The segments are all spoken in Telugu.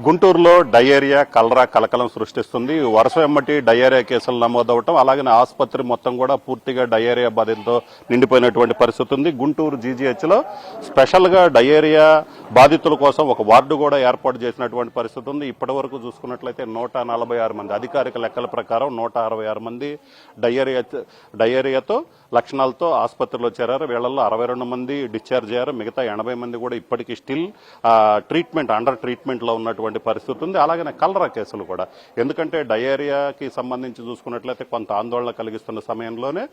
గుంటూరులో డయేరియా కలరా కలకలం సృష్టిస్తుంది. వరుస వెంబటి డయేరియా కేసులు నమోదవటం, అలాగే ఆసుపత్రి మొత్తం కూడా పూర్తిగా డయేరియా బాధితులతో నిండిపోయినటువంటి పరిస్థితి ఉంది. గుంటూరు జీజీహెచ్ లో స్పెషల్ గా డయేరియా బాధితుల కోసం ఒక వార్డు కూడా ఏర్పాటు చేసినటువంటి పరిస్థితి ఉంది. ఇప్పటి వరకు చూసుకున్నట్లయితే 146 మంది, అధికారిక లెక్కల ప్రకారం 166 మంది డయేరియాతో లక్షణాలతో ఆసుపత్రిలో చేరారు. వీళ్లలో 62 మంది డిశ్చార్జ్ అయ్యారు. మిగతా 80 మంది కూడా ఇప్పటికీ స్టిల్ అండర్ ట్రీట్మెంట్ లో ఉన్నటువంటి పరిస్థితి ఉంది. అలాగే కలరా కేసులు కూడా, ఎందుకంటే డయేరియాకి సంబంధించి చూసుకున్నట్లయితే కొంత ఆందోళన కలిగిస్తున్న సమయంలోనే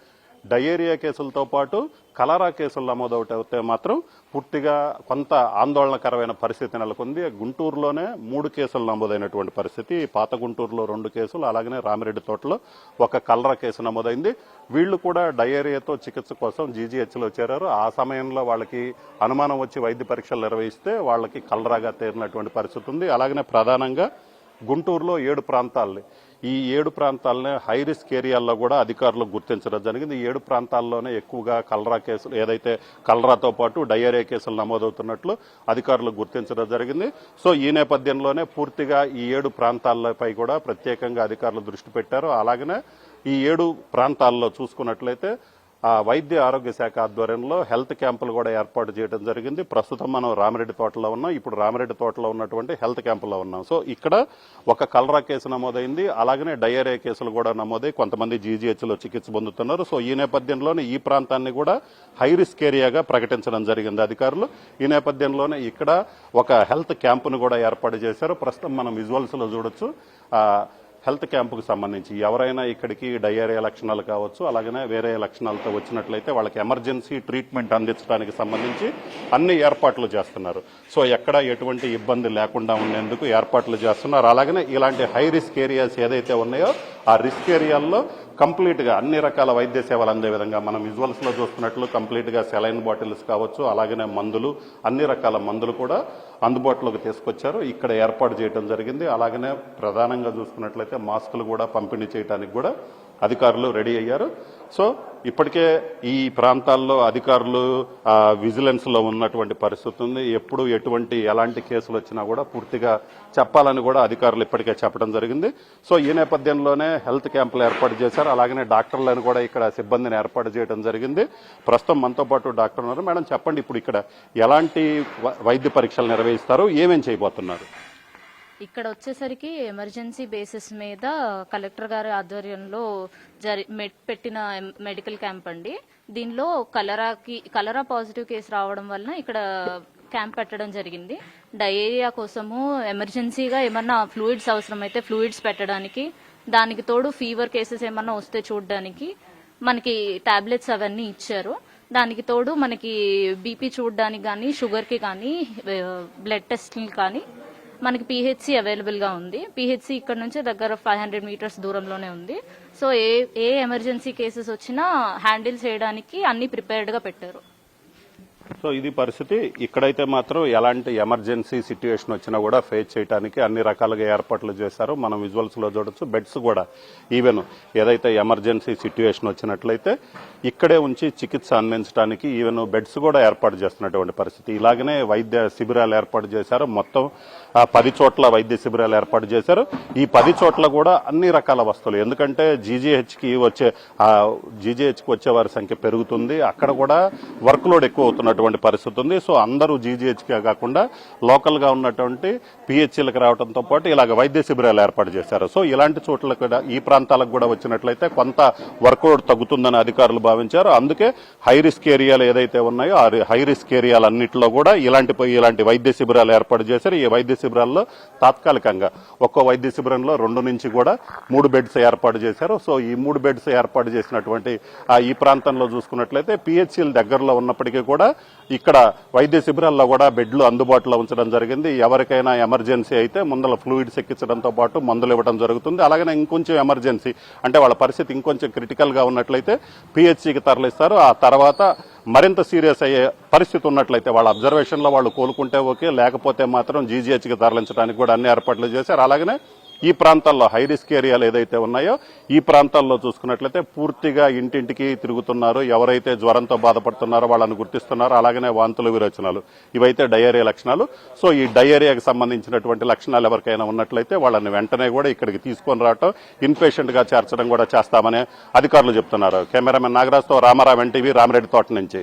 డయేరియా కేసులతో పాటు కలరా కేసులు నమోదవుతే మాత్రం పూర్తిగా కొంత ఆందోళనకరమైన పరిస్థితి నెలకొంది. గుంటూరులోనే 3 కేసులు నమోదైనటువంటి పరిస్థితి. పాత గుంటూరులో 2 కేసులు, అలాగనే రామిరెడ్డి తోటలో ఒక కలరా కేసు నమోదైంది. వీళ్లు కూడా డయేరియాతో చికిత్స కోసం జీజీహెచ్లో చేరారు. ఆ సమయంలో వాళ్ళకి అనుమానం వచ్చి వైద్య పరీక్షలు నిర్వహిస్తే వాళ్ళకి కలరాగా తేరినటువంటి పరిస్థితి ఉంది. అలాగనే ప్రధానంగా గుంటూరులో 7 ప్రాంతాలని, ఈ 7 ప్రాంతాలనే హై రిస్క్ ఏరియాల్లో కూడా అధికారులు గుర్తించడం జరిగింది. ఈ 7 ప్రాంతాల్లోనే ఎక్కువగా కలరా కేసులు, ఏదైతే కలరాతో పాటు డయేరియా కేసులు నమోదవుతున్నట్లు అధికారులు గుర్తించడం జరిగింది. సో ఈ నేపథ్యంలోనే పూర్తిగా ఈ 7 ప్రాంతాలపై కూడా ప్రత్యేకంగా అధికారులు దృష్టి పెట్టారు. అలాగనే ఈ 7 ప్రాంతాల్లో చూసుకున్నట్లయితే వైద్య ఆరోగ్య శాఖ ఆధ్వర్యంలో హెల్త్ క్యాంపులు కూడా ఏర్పాటు చేయడం జరిగింది. ప్రస్తుతం మనం రామిరెడ్డి తోటలో ఉన్నాం. ఇప్పుడు రామిరెడ్డి తోటలో ఉన్నటువంటి హెల్త్ క్యాంపులో ఉన్నాం. సో ఇక్కడ ఒక కలరా కేసు నమోదైంది, అలాగనే డయేరియా కేసులు కూడా నమోదై కొంతమంది జీజీహెచ్లో చికిత్స పొందుతున్నారు. సో ఈ నేపథ్యంలోనే ఈ ప్రాంతాన్ని కూడా హై రిస్క్ ఏరియాగా ప్రకటించడం జరిగింది అధికారులు. ఈ నేపథ్యంలోనే ఇక్కడ ఒక హెల్త్ క్యాంపును కూడా ఏర్పాటు చేశారు. ప్రస్తుతం మనం విజువల్స్ లో చూడొచ్చు. హెల్త్ క్యాంపుకు సంబంధించి ఎవరైనా ఇక్కడికి డయేరియా లక్షణాలు కావచ్చు, అలాగనే వేరే లక్షణాలతో వచ్చినట్లయితే వాళ్ళకి ఎమర్జెన్సీ ట్రీట్మెంట్ అందించడానికి సంబంధించి అన్ని ఏర్పాట్లు చేస్తున్నారు. సో ఎక్కడ ఎటువంటి ఇబ్బంది లేకుండా ఉండేందుకు ఏర్పాట్లు చేస్తున్నారు. అలాగనే ఇలాంటి హై రిస్క్ ఏరియాస్ ఏదైతే ఉన్నాయో ఆ రిస్క్ ఏరియాల్లో కంప్లీట్ గా అన్ని రకాల వైద్య సేవలు అందే విధంగా మనం విజువల్స్ లో చూస్తున్నట్లు కంప్లీట్ గా సెలైన్ బాటిల్స్ కావచ్చు, అలాగనే మందులు, అన్ని రకాల మందులు కూడా అందుబాటులోకి తీసుకొచ్చారు, ఇక్కడ ఏర్పాటు చేయడం జరిగింది. అలాగనే ప్రధానంగా చూసుకున్నట్లయితే మాస్కులు కూడా పంపిణీ చేయడానికి కూడా అధికారులు రెడీ అయ్యారు. సో ఇప్పటికే ఈ ప్రాంతాల్లో అధికారులు విజిలెన్స్ లో ఉన్నటువంటి పరిస్థితి ఉంది. ఎప్పుడు ఎలాంటి కేసులు వచ్చినా కూడా పూర్తిగా చెప్పాలని కూడా అధికారులు ఇప్పటికే చెప్పడం జరిగింది. సో ఈ నేపథ్యంలోనే హెల్త్ క్యాంపులు ఏర్పాటు చేశారు. అలాగనే డాక్టర్లను కూడా ఇక్కడ సిబ్బందిని ఏర్పాటు చేయడం జరిగింది. ప్రస్తుతం మనతో పాటు డాక్టర్ ఉన్నారు. మేడం చెప్పండి, ఇప్పుడు ఇక్కడ ఎలాంటి వైద్య పరీక్షలు నిర్వహిస్తారు, ఏమేం చేయబోతున్నారు? ఇక్కడ వచ్చేసరికి ఎమర్జెన్సీ బేసిస్ మీద కలెక్టర్ గారి ఆధ్వర్యంలో పెట్టిన మెడికల్ క్యాంప్ అండి. దీనిలో కలరా పాజిటివ్ కేసు రావడం వలన ఇక్కడ క్యాంప్ పెట్టడం జరిగింది. డయేరియా కోసము ఎమర్జెన్సీగా ఏమన్నా ఫ్లూయిడ్స్ అవసరమైతే ఫ్లూయిడ్స్ పెట్టడానికి, దానికి తోడు ఫీవర్ కేసెస్ ఏమన్నా వస్తే చూడడానికి మనకి టాబ్లెట్స్ అవన్నీ ఇచ్చారు. దానికి తోడు మనకి బీపీ చూడడానికి కానీ, షుగర్కి కానీ, బ్లడ్ టెస్ట్కి కానీ మనకి పిహెచ్సి అవైలబుల్ గా ఉంది. పిహెచ్సి ఇక్కడ నుంచి దగ్గర 500 మీటర్స్ దూరంలోనే ఉంది. సో ఏ ఎమర్జెన్సీ కేసెస్ వచ్చినా హ్యాండిల్ చేయడానికి అన్ని ప్రిపేర్డ్ గా పెట్టారు. సో ఇది పరిస్థితి. ఇక్కడైతే మాత్రం ఎలాంటి ఎమర్జెన్సీ సిచ్యువేషన్ వచ్చినా కూడా ఫేస్ చేయడానికి అన్ని రకాలుగా ఏర్పాట్లు చేశారు. మనం విజువల్స్ లో చూడొచ్చు. బెడ్స్ కూడా ఈవెన్ ఏదైతే ఎమర్జెన్సీ సిచ్యువేషన్ వచ్చినట్లయితే ఇక్కడే ఉంచి చికిత్స అందించడానికి ఈవెన్ బెడ్స్ కూడా ఏర్పాటు చేస్తున్నటువంటి పరిస్థితి. ఇలాగనే వైద్య శిబిరాలు ఏర్పాటు చేశారు. మొత్తం 10 చోట్ల వైద్య శిబిరాలు ఏర్పాటు చేశారు. ఈ 10 చోట్ల కూడా అన్ని రకాల వస్తువులు, ఎందుకంటే జీజీహెచ్కి వచ్చే వారి సంఖ్య పెరుగుతుంది. అక్కడ కూడా వర్క్ లోడ్ ఎక్కువ అవుతున్నటువంటి పరిస్థితి ఉంది. సో అందరూ జీజీహెచ్కే కాకుండా లోకల్ గా ఉన్నటువంటి పిహెచ్సీలకు రావడంతో పాటు ఇలాగ వైద్య శిబిరాలు ఏర్పాటు చేశారు. సో ఇలాంటి చోట్ల కూడా ఈ ప్రాంతాలకు కూడా వచ్చినట్లయితే కొంత వర్క్ లోడ్ తగ్గుతుందని అధికారులు భావించారు. అందుకే హై రిస్క్ ఏరియాలు ఏదైతే ఉన్నాయో ఆ హై రిస్క్ ఏరియాలన్నింటిలో కూడా ఇలాంటి వైద్య శిబిరాలు ఏర్పాటు చేశారు. ఈ వైద్య శిబిరాల్లో తాత్కాలికంగా ఒక్కో వైద్య శిబిరంలో 2 నుంచి కూడా 3 బెడ్స్ ఏర్పాటు చేశారు. సో ఈ 3 బెడ్స్ ఏర్పాటు చేసినటువంటి ఈ ప్రాంతంలో చూసుకున్నట్లయితే పిహెచ్సీల దగ్గరలో ఉన్నప్పటికీ కూడా ఇక్కడ వైద్య శిబిరాల్లో కూడా బెడ్లు అందుబాటులో ఉంచడం జరిగింది. ఎవరికైనా ఎమర్జెన్సీ అయితే ముందర ఫ్లూయిడ్స్ ఎక్కించడంతో పాటు మందులు ఇవ్వడం జరుగుతుంది. అలాగనే ఇంకొంచెం ఎమర్జెన్సీ అంటే వాళ్ళ పరిస్థితి ఇంకొంచెం క్రిటికల్ గా ఉన్నట్లయితే పిహెచ్సికి తరలిస్తారు. ఆ తర్వాత మరింత సీరియస్ అయ్యే పరిస్థితి ఉన్నట్లయితే వాళ్ళ అబ్జర్వేషన్ లో వాళ్ళు కోలుకుంటే ఓకే, లేకపోతే మాత్రం జీజీహెచ్కి తరలించడానికి కూడా అన్ని ఏర్పాట్లు చేశారు. అలాగనే ఈ ప్రాంతాల్లో హై రిస్క్ ఏరియాలు ఏదైతే ఉన్నాయో ఈ ప్రాంతాల్లో చూసుకున్నట్లయితే పూర్తిగా ఇంటింటికి తిరుగుతున్నారు. ఎవరైతే జ్వరంతో బాధపడుతున్నారో వాళ్ళని గుర్తిస్తున్నారు. అలాగనే వాంతులు విరోచనాలు ఇవైతే డయేరియా లక్షణాలు. సో ఈ డయేరియాకి సంబంధించినటువంటి లక్షణాలు ఎవరికైనా ఉన్నట్లయితే వాళ్ళని వెంటనే కూడా ఇక్కడికి తీసుకొని రావటం, ఇన్పేషెంట్ గా చేర్చడం కూడా చేస్తామని అధికారులు చెప్తున్నారు. కెమెరామెన్ నాగరాజ్తో రామారావు, ఎన్టీవీ, రామిరెడ్డి తోట నుంచి.